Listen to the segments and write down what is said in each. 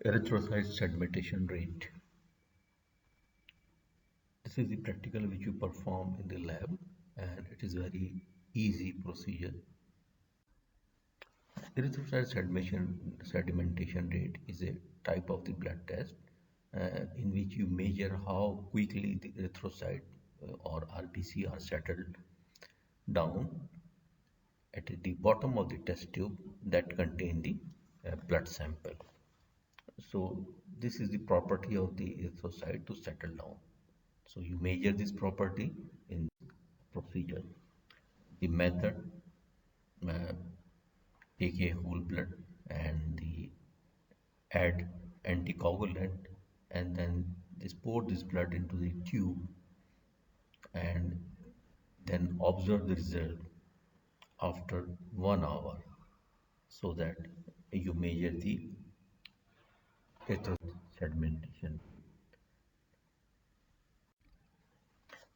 Erythrocyte sedimentation rate. This is the practical which you perform in the lab, and it is very easy procedure. Erythrocyte sedimentation rate is a type of the blood test in which you measure how quickly the erythrocyte or RBC are settled down at the bottom of the test tube that contain the blood sample. So this is the property of the erythrocyte to settle down. So you measure this property in procedure. The method, uh, take a whole blood and the add anticoagulant, and then just pour this blood into the tube and then observe the result after 1 hour, so that you measure the erythrocyte sedimentation.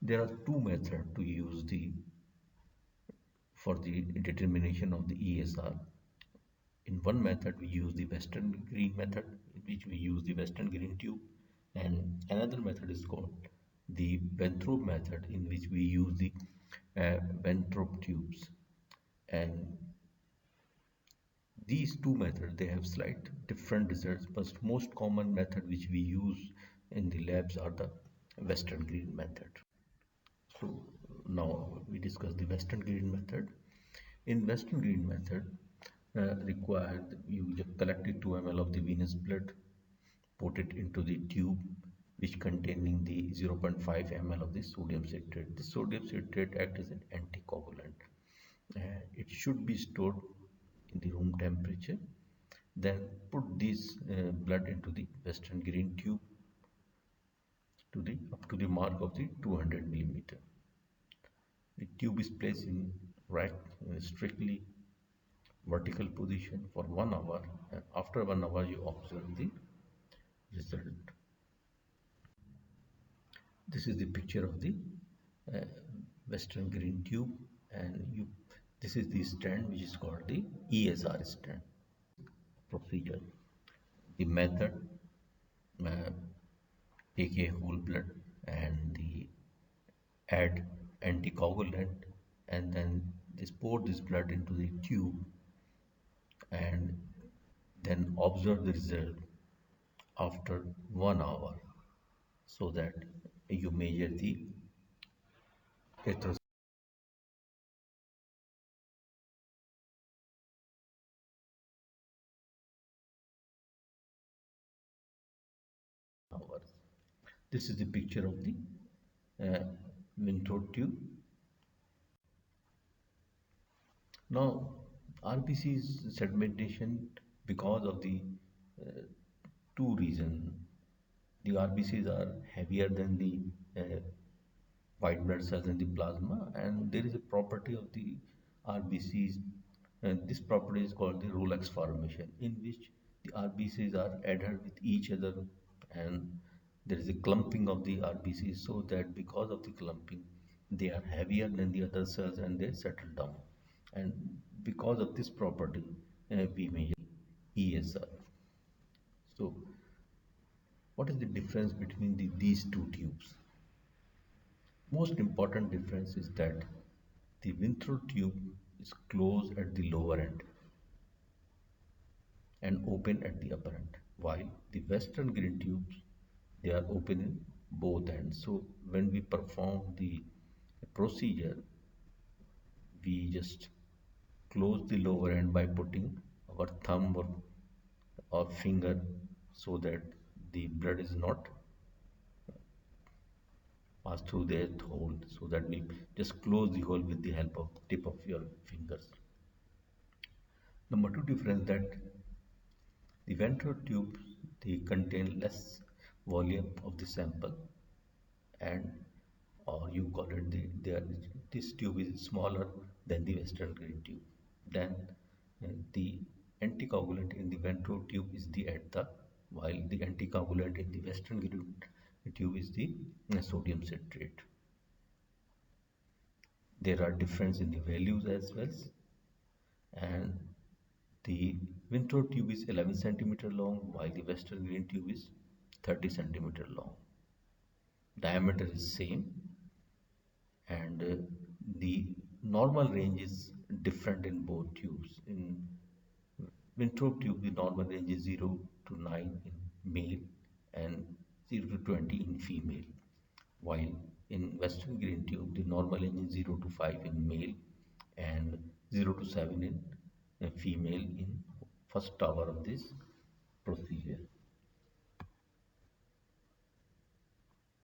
There are two methods to use the for the determination of the ESR. In one method, we use the Western green method, in which we use the Western green tube, and another method is called the Winthrop method, in which we use the Winthrop tubes. And these two methods, they have slight different results, but most common method which we use in the labs are the Western green method. So now we discuss the Western green method. In Western green method, required you just collected 2 ml of the venous blood, put it into the tube which containing the 0.5 ml of the sodium citrate. The sodium citrate acts as an anticoagulant. It should be stored in the room temperature. Then put this blood into the Western green tube to the up to the mark of the 200 millimeter. The tube is placed in right strictly vertical position for 1 hour, and after 1 hour you observe the result. This is the picture of the uh, Western green tube, and this is the stand which is called the ESR stand. Procedure. The method, uh, take a whole blood and the add anticoagulant, and then just pour this blood into the tube and then observe the result after 1 hour, so that you measure the erythrocyte hours. This is the picture of the Winthrop tube. Now, RBC's sedimentation because of the uh, two reasons. The RBCs are heavier than the uh, white blood cells in the plasma, and there is a property of the RBCs, and this property is called the Rolex formation, in which the RBCs are adhered with each other, and there is a clumping of the RBCs, so that because of the clumping they are heavier than the other cells and they settle down, and because of this property we measure ESR. So what is the difference between these two tubes? Most important difference is that the Winthrop tube is closed at the lower end and open at the upper end, while the Western green tubes, they are open in both ends. So when we perform the procedure, we just close the lower end by putting our thumb or finger, so that the blood is not passed through the hole, so that we just close the hole with the help of tip of your fingers. Number two difference, that the ventral tubes, they contain less volume of the sample, and or you call it this tube is smaller than the Western green tube. Then the anticoagulant in the ventral tube is the EDTA, while the anticoagulant in the Western green tube is the sodium citrate. There are difference in the values as well, and the Winthrop tube is 11 centimeter long, while the Western green tube is 30 centimeter long. Diameter is same, and the normal range is different in both tubes. In Winthrop tube, the normal range is 0 to 9 in male and 0 to 20 in female, while in Western green tube, the normal range is 0 to 5 in male and 0 to 7 in female in first hour of this procedure.